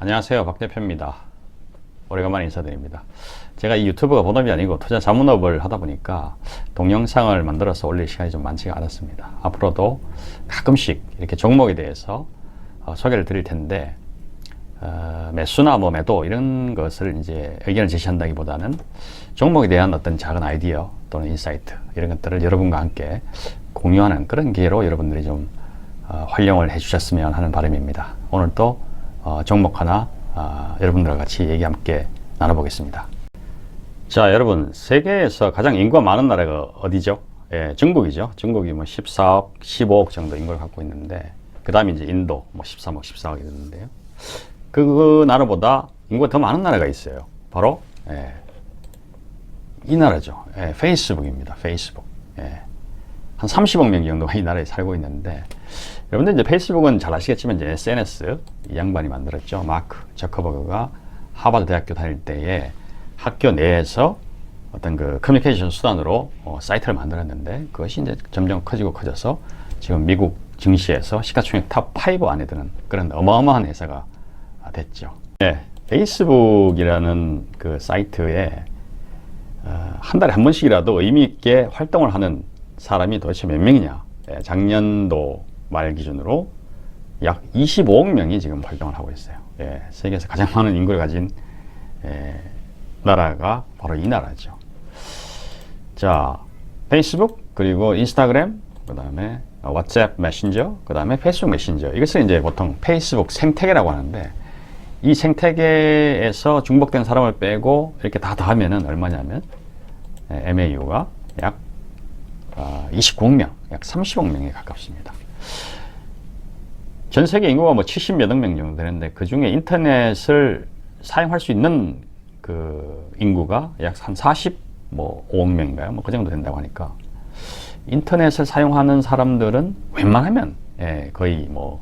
안녕하세요, 박 대표입니다. 오래간만에 인사드립니다. 제가 이 유튜브가 본업이 아니고 투자 자문업을 하다 보니까 동영상을 만들어서 올릴 시간이 좀 많지가 않았습니다. 앞으로도 가끔씩 이렇게 종목에 대해서 소개를 드릴 텐데, 매수나 뭐 매도 이런 것을 이제 의견을 제시한다기보다는 종목에 대한 어떤 작은 아이디어 또는 인사이트 이런 것들을 여러분과 함께 공유하는 그런 기회로 여러분들이 좀 활용을 해주셨으면 하는 바람입니다. 오늘 또 종목 하나 여러분들과 같이 얘기 함께 나눠보겠습니다. 자, 여러분, 세계에서 가장 인구가 많은 나라가 어디죠? 예, 중국이죠. 중국이 뭐 14억, 15억 정도 인구를 갖고 있는데, 그 다음에 이제 인도 뭐 13억, 14억이 되는데요. 그 나라보다 인구가 더 많은 나라가 있어요. 바로 이 나라죠. 페이스북입니다. 페이스북. 한 30억 명 정도가 이 나라에 살고 있는데, 여러분들 이제 페이스북은 잘 아시겠지만 이제 SNS 이 양반이 만들었죠. 마크 저커버그가 하버드 대학교 다닐 때에 학교 내에서 어떤 그 커뮤니케이션 수단으로 사이트를 만들었는데, 그것이 이제 점점 커지고 커져서 지금 미국 증시에서 시가총액 탑 5 안에 드는 그런 어마어마한 회사가 됐죠. 페이스북이라는 그 사이트에 한 달에 한 번씩이라도 의미 있게 활동을 하는 사람이 도대체 몇 명이냐? 작년도 말 기준으로 약 25억 명이 지금 활동을 하고 있어요. 세계에서 가장 많은 인구를 가진 나라가 바로 이 나라죠. 자, 페이스북, 그리고 인스타그램, 그 다음에 왓츠앱 메신저, 그 다음에 페이스북 메신저. 이것을 이제 보통 페이스북 생태계라고 하는데, 이 생태계에서 중복된 사람을 빼고 이렇게 다 더하면은 얼마냐면 MAU가 약 29억 명, 약 30억 명에 가깝습니다. 전 세계 인구가 뭐 70몇 억 명 정도 되는데, 그 중에 인터넷을 사용할 수 있는 그 인구가 약 한 45억 명인가요? 뭐 그 정도 된다고 하니까, 인터넷을 사용하는 사람들은 웬만하면 거의 뭐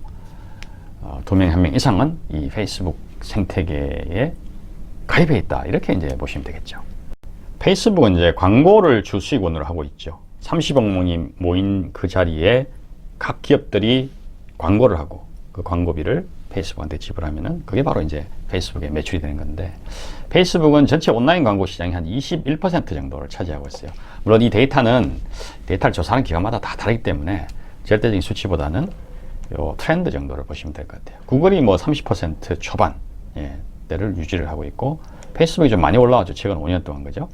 2명, 1명 이상은 이 페이스북 생태계에 가입해 있다. 이렇게 이제 보시면 되겠죠. 페이스북은 이제 광고를 주 수익원으로 하고 있죠. 30억 명이 모인 그 자리에 각 기업들이 광고를 하고 그 광고비를 페이스북한테 지불하면은 그게 바로 이제 페이스북에 매출이 되는 건데, 페이스북은 전체 온라인 광고 시장이 한 21% 정도를 차지하고 있어요. 물론 이 데이터를 조사하는 기관마다 다 다르기 때문에 절대적인 수치보다는 요 트렌드 정도를 보시면 될 것 같아요. 구글이 뭐 30% 초반 대를 유지를 하고 있고, 페이스북이 좀 많이 올라왔죠. 최근 5년 동안. 그죠?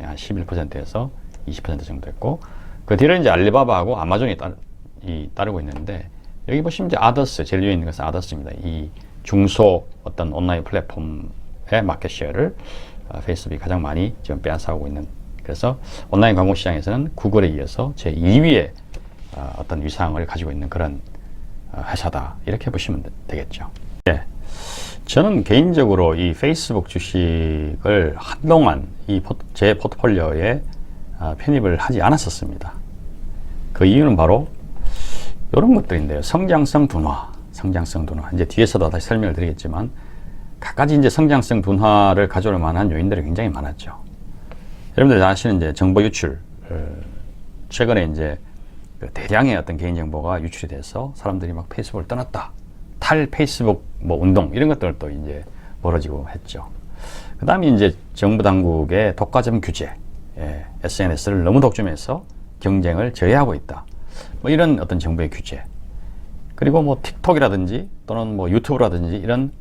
한 11%에서 20% 정도 했고, 그 뒤를 이제 알리바바하고 아마존이 따르고 있는데, 여기 보시면 이제 아더스, 제일 위에 있는 것은 아더스입니다. 이 중소 어떤 온라인 플랫폼의 마켓쉐어를 페이스북이 가장 많이 지금 빼앗아오고 있는, 그래서 온라인 광고 시장에서는 구글에 이어서 제 2위의 어떤 위상을 가지고 있는 그런 회사다. 이렇게 보시면 되겠죠. 저는 개인적으로 이 페이스북 주식을 한동안 제 포트폴리오에 편입을 하지 않았었습니다. 그 이유는 바로 이런 것들인데요. 성장성 둔화. 이제 뒤에서도 다시 설명을 드리겠지만, 갖가지 이제 성장성 둔화를 가져올 만한 요인들이 굉장히 많았죠. 여러분들 잘 아시는 이제 정보 유출. 최근에 이제 대량의 어떤 개인정보가 유출이 돼서 사람들이 막 페이스북을 떠났다. 탈 페이스북 뭐 운동 이런 것들도 이제 벌어지고 했죠. 그 다음에 이제 정부 당국의 독과점 규제, SNS를 너무 독점해서 경쟁을 제외하고 있다. 뭐 이런 어떤 정부의 규제. 그리고 뭐 틱톡이라든지 또는 뭐 유튜브라든지 이런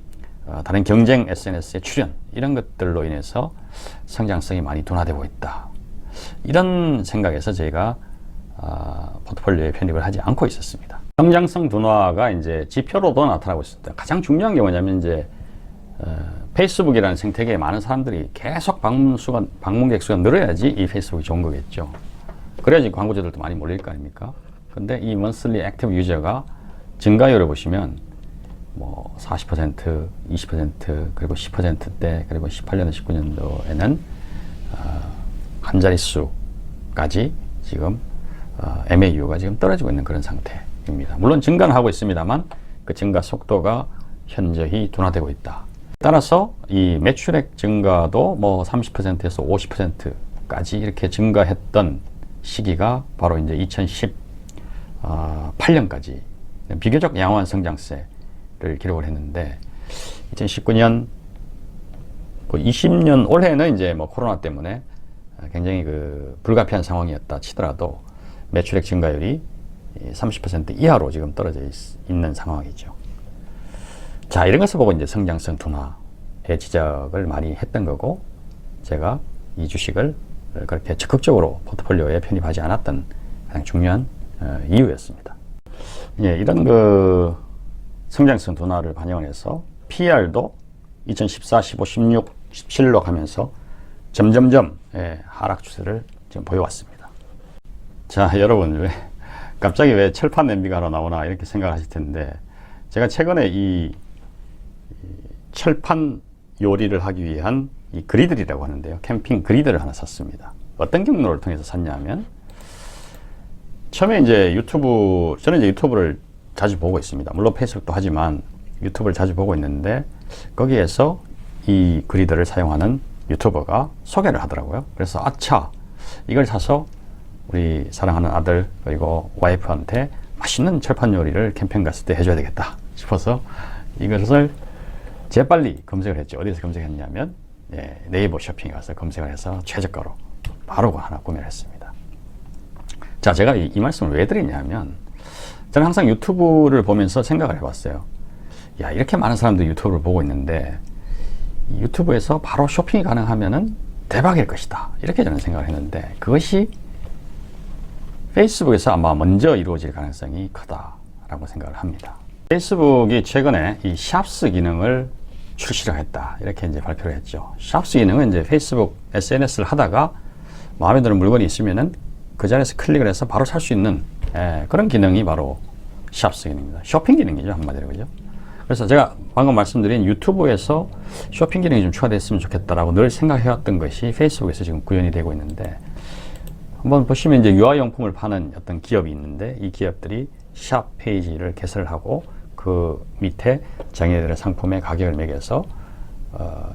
다른 경쟁 SNS의 출현, 이런 것들로 인해서 성장성이 많이 둔화되고 있다. 이런 생각에서 저희가 포트폴리오에 편입을 하지 않고 있었습니다. 성장성 둔화가 이제 지표로도 나타나고 있습니다. 가장 중요한 게 뭐냐면, 이제 페이스북이라는 생태계에 많은 사람들이 계속 방문객 수가 늘어야지 이 페이스북이 좋은 거겠죠. 그래야지 광고주들도 많이 몰릴 거 아닙니까? 근데 이 monthly active user가 증가율을 보시면 뭐 40%, 20%, 그리고 10%대, 그리고 18년, 19년도에는 한 자릿수까지 지금 MAU가 지금 떨어지고 있는 그런 상태입니다. 물론 증가는 하고 있습니다만 그 증가 속도가 현저히 둔화되고 있다. 따라서 이 매출액 증가도 뭐 30%에서 50%까지 이렇게 증가했던 시기가 바로 이제 2018년까지 비교적 양호한 성장세를 기록을 했는데, 2019년, 20년 올해는 이제 뭐 코로나 때문에 굉장히 그 불가피한 상황이었다 치더라도 매출액 증가율이 30% 이하로 지금 떨어져 있는 상황이죠. 자, 이런 것을 보고 이제 성장성 둔화의 지적을 많이 했던 거고, 제가 이 주식을 그렇게 적극적으로 포트폴리오에 편입하지 않았던 가장 중요한 이유였습니다. 예, 이런 그 성장성 둔화를 반영을 해서 PER도 2014, 15, 16, 17로 가면서 점점점 하락 추세를 지금 보여왔습니다. 자, 여러분, 갑자기 왜 철판 냄비가 하나 나오나 이렇게 생각하실 텐데, 제가 최근에 이 철판 요리를 하기 위한 이 그리들이라고 하는데요. 캠핑 그리들을 하나 샀습니다. 어떤 경로를 통해서 샀냐면, 처음에 이제 저는 이제 유튜브를 자주 보고 있습니다. 물론 페이스북도 하지만 유튜브를 자주 보고 있는데, 거기에서 이 그리들을 사용하는 유튜버가 소개를 하더라고요. 그래서 아차, 이걸 사서 우리 사랑하는 아들 그리고 와이프한테 맛있는 철판 요리를 캠핑 갔을 때 해줘야 되겠다 싶어서 이것을 재빨리 검색을 했죠. 어디서 검색했냐면 네이버 쇼핑에 가서 검색을 해서 최저가로 바로 하나 구매를 했습니다. 자, 제가 이 말씀을 왜 드리냐면, 저는 항상 유튜브를 보면서 생각을 해봤어요. 야, 이렇게 많은 사람들이 유튜브를 보고 있는데 유튜브에서 바로 쇼핑이 가능하면은 대박일 것이다, 이렇게 저는 생각을 했는데, 그것이 페이스북에서 아마 먼저 이루어질 가능성이 크다라고 생각을 합니다. 페이스북이 최근에 이 샵스 기능을 출시를 했다, 이렇게 이제 발표를 했죠. 샵스 기능은 이제 페이스북 SNS를 하다가 마음에 드는 물건이 있으면은 그 자리에서 클릭을 해서 바로 살 수 있는 그런 기능이 바로 샵스 기능입니다. 쇼핑 기능이죠, 한마디로. 그죠? 그래서 제가 방금 말씀드린 유튜브에서 쇼핑 기능이 좀 추가됐으면 좋겠다라고 늘 생각해왔던 것이 페이스북에서 지금 구현이 되고 있는데, 한번 보시면 이제 유아용품을 파는 어떤 기업이 있는데, 이 기업들이 샵 페이지를 개설을 하고 그 밑에 자기네들의 상품의 가격을 매겨서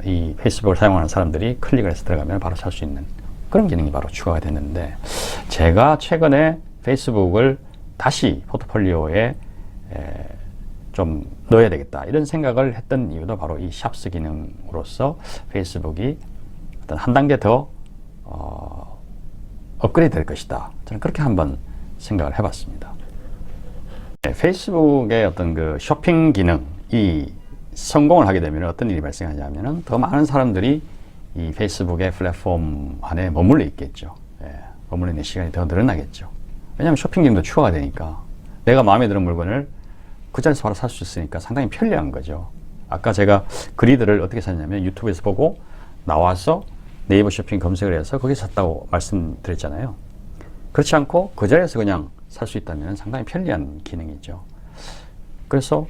이 페이스북을 사용하는 사람들이 클릭을 해서 들어가면 바로 살 수 있는 그런 기능이 바로 추가가 됐는데, 제가 최근에 페이스북을 다시 포트폴리오에 좀 넣어야 되겠다, 이런 생각을 했던 이유도 바로 이 샵스 기능으로서 페이스북이 어떤 한 단계 더 업그레이드 될 것이다, 저는 그렇게 한번 생각을 해봤습니다. 페이스북의 어떤 그 쇼핑 기능이 성공을 하게 되면 어떤 일이 발생하냐면은 더 많은 사람들이 이 페이스북의 플랫폼 안에 머물러 있겠죠. 머물러 있는 시간이 더 늘어나겠죠. 왜냐하면 쇼핑 기능도 추가가 되니까 내가 마음에 드는 물건을 그 자리에서 바로 살 수 있으니까 상당히 편리한 거죠. 아까 제가 그리드를 어떻게 샀냐면 유튜브에서 보고 나와서 네이버 쇼핑 검색을 해서 거기서 샀다고 말씀드렸잖아요. 그렇지 않고 그 자리에서 그냥 살 수 있다면 상당히 편리한 기능이죠. 그래서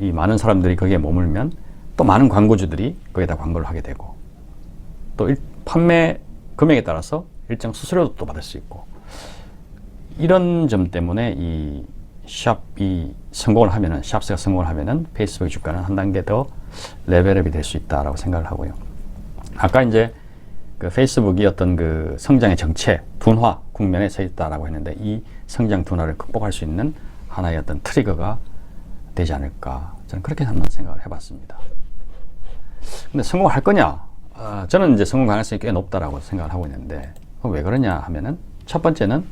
이 많은 사람들이 거기에 머물면 또 많은 광고주들이 거기에다 광고를 하게 되고, 또 판매 금액에 따라서 일정 수수료도 또 받을 수 있고, 이런 점 때문에 이 샵이 성공을 하면은, 샵스가 성공을 하면은 페이스북 주가는 한 단계 더 레벨업이 될 수 있다라고 생각을 하고요. 아까 이제 그 페이스북이 어떤 그 성장의 정체, 둔화 국면에 서 있다라고 했는데, 이 성장 둔화를 극복할 수 있는 하나의 어떤 트리거가 되지 않을까, 저는 그렇게 한번 생각을 해봤습니다. 근데 성공할 거냐? 저는 이제 성공 가능성이 꽤 높다라고 생각을 하고 있는데, 왜 그러냐 하면은, 첫 번째는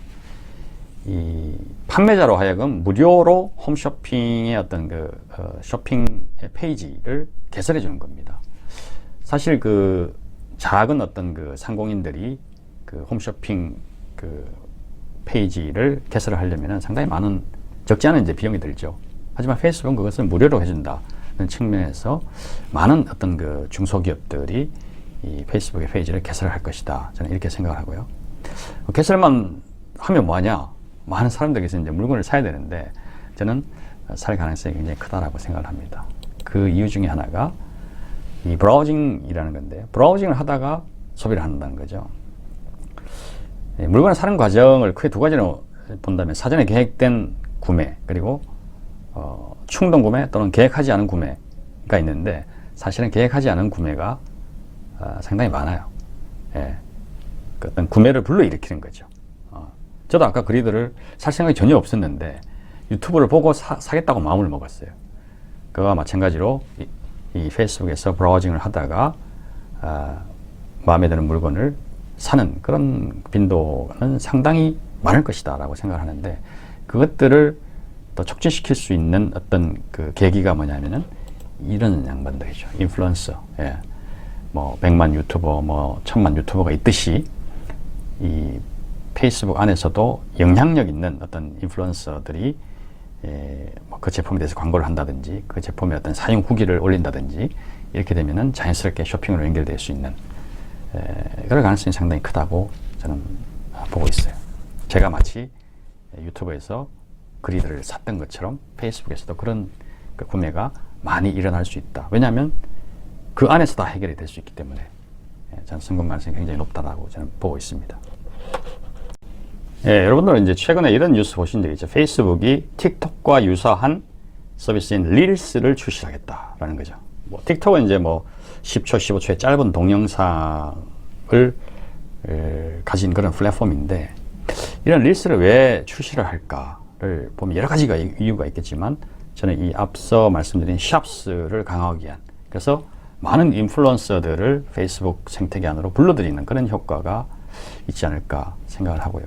이 판매자로 하여금 무료로 홈쇼핑의 어떤 그 쇼핑 페이지를 개설해 주는 겁니다. 사실 그 작은 어떤 그 상공인들이 그 홈쇼핑 그 페이지를 개설을 하려면은 상당히 많은, 적지 않은 이제 비용이 들죠. 하지만 페이스북은 그것을 무료로 해준다는 측면에서 많은 어떤 그 중소기업들이 이 페이스북의 페이지를 개설할 것이다, 저는 이렇게 생각을 하고요. 개설만 하면 뭐하냐? 많은 사람들에게서 이제 물건을 사야 되는데, 저는 살 가능성이 굉장히 크다라고 생각을 합니다. 그 이유 중에 하나가 이 브라우징이라는 건데, 브라우징을 하다가 소비를 한다는 거죠. 물건을 사는 과정을 크게 두 가지로 본다면, 사전에 계획된 구매, 그리고 충동 구매 또는 계획하지 않은 구매가 있는데, 사실은 계획하지 않은 구매가 상당히 많아요. 그 어떤 구매를 불러일으키는 거죠. 저도 아까 그리드를 살 생각이 전혀 없었는데 유튜브를 보고 사겠다고 마음을 먹었어요. 그와 마찬가지로 이 페이스북에서 브라우징을 하다가 마음에 드는 물건을 사는 그런 빈도는 상당히 많을 것이다 라고 생각을 하는데, 그것들을 더 촉진시킬 수 있는 어떤 그 계기가 뭐냐면은 이런 양반들이죠. 인플루언서. 예. 뭐 100만 유튜버, 뭐 1000만 유튜버가 있듯이 이 페이스북 안에서도 영향력 있는 어떤 인플루언서들이 뭐 그 제품에 대해서 광고를 한다든지 그 제품의 어떤 사용 후기를 올린다든지 이렇게 되면은 자연스럽게 쇼핑으로 연결될 수 있는 그럴 가능성이 상당히 크다고 저는 보고 있어요. 제가 마치 유튜브에서 그리드를 샀던 것처럼 페이스북에서도 그런 그 구매가 많이 일어날 수 있다. 왜냐하면 그 안에서 다 해결이 될 수 있기 때문에 저는 성공 가능성이 굉장히 높다고 저는 보고 있습니다. 여러분들은 이제 최근에 이런 뉴스 보신 적 있죠. 페이스북이 틱톡과 유사한 서비스인 릴스를 출시하겠다라는 거죠. 뭐 틱톡은 이제 뭐 10초, 15초의 짧은 동영상을 가진 그런 플랫폼인데, 이런 릴스를 왜 출시를 할까를 보면 여러 가지가 이유가 있겠지만, 저는 이 앞서 말씀드린 샵스를 강화하기 위한, 그래서 많은 인플루언서들을 페이스북 생태계 안으로 불러들이는 그런 효과가 있지 않을까 생각을 하고요.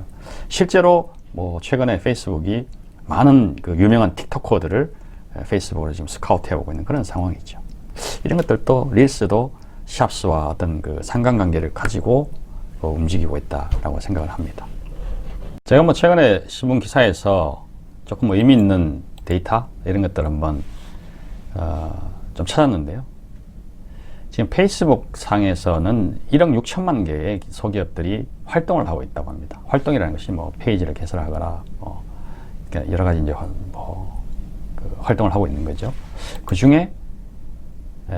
실제로 뭐 최근에 페이스북이 많은 그 유명한 틱토커들을 페이스북으로 지금 스카우트 해오고 있는 그런 상황이죠. 이런 것들도 릴스도 샵스와 어떤 그 상관관계를 가지고 움직이고 있다라고 생각을 합니다. 제가 뭐 최근에 신문 기사에서 조금 의미 있는 데이터 이런 것들을 한번 좀 찾았는데요. 지금 페이스북 상에서는 1억 6천만 개의 소기업들이 활동을 하고 있다고 합니다. 활동이라는 것이 뭐 페이지를 개설하거나 뭐 여러 가지 이제 그 활동을 하고 있는 거죠. 그 중에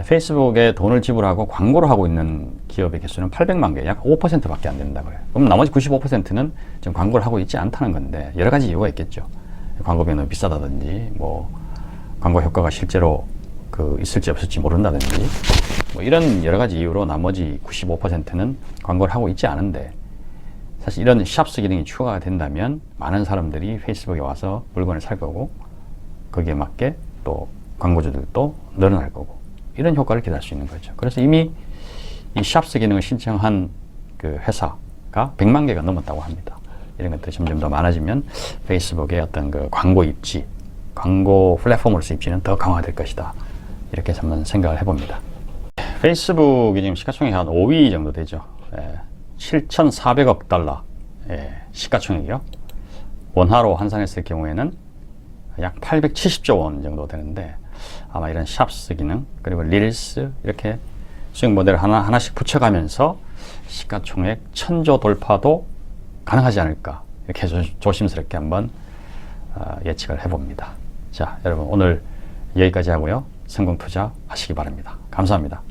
페이스북에 돈을 지불하고 광고를 하고 있는 기업의 개수는 800만 개, 약 5%밖에 안 된다고 해요. 그럼 나머지 95%는 지금 광고를 하고 있지 않다는 건데, 여러 가지 이유가 있겠죠. 광고비가 너무 비싸다든지, 뭐 광고 효과가 실제로 그 있을지 없을지 모른다든지, 뭐 이런 여러 가지 이유로 나머지 95%는 광고를 하고 있지 않은데, 사실 이런 샵스 기능이 추가가 된다면 많은 사람들이 페이스북에 와서 물건을 살 거고, 거기에 맞게 또 광고주들도 늘어날 거고, 이런 효과를 기대할 수 있는 거죠. 그래서 이미 이 샵스 기능을 신청한 그 회사가 100만 개가 넘었다고 합니다. 이런 것들이 점점 더 많아지면 페이스북의 어떤 그 광고 입지, 광고 플랫폼으로서 입지는 더 강화될 것이다. 이렇게 한번 생각을 해봅니다. 페이스북이 지금 시가총액이 한 5위 정도 되죠. 7,400억 달러 시가총액이요. 원화로 환산했을 경우에는 약 870조 원 정도 되는데, 아마 이런 샵스 기능 그리고 릴스 이렇게 수익 모델을 하나씩 붙여가면서 시가총액 1000조 돌파도 가능하지 않을까, 이렇게 조심스럽게 한번 예측을 해봅니다. 자, 여러분 오늘 여기까지 하고요. 성공 투자 하시기 바랍니다. 감사합니다.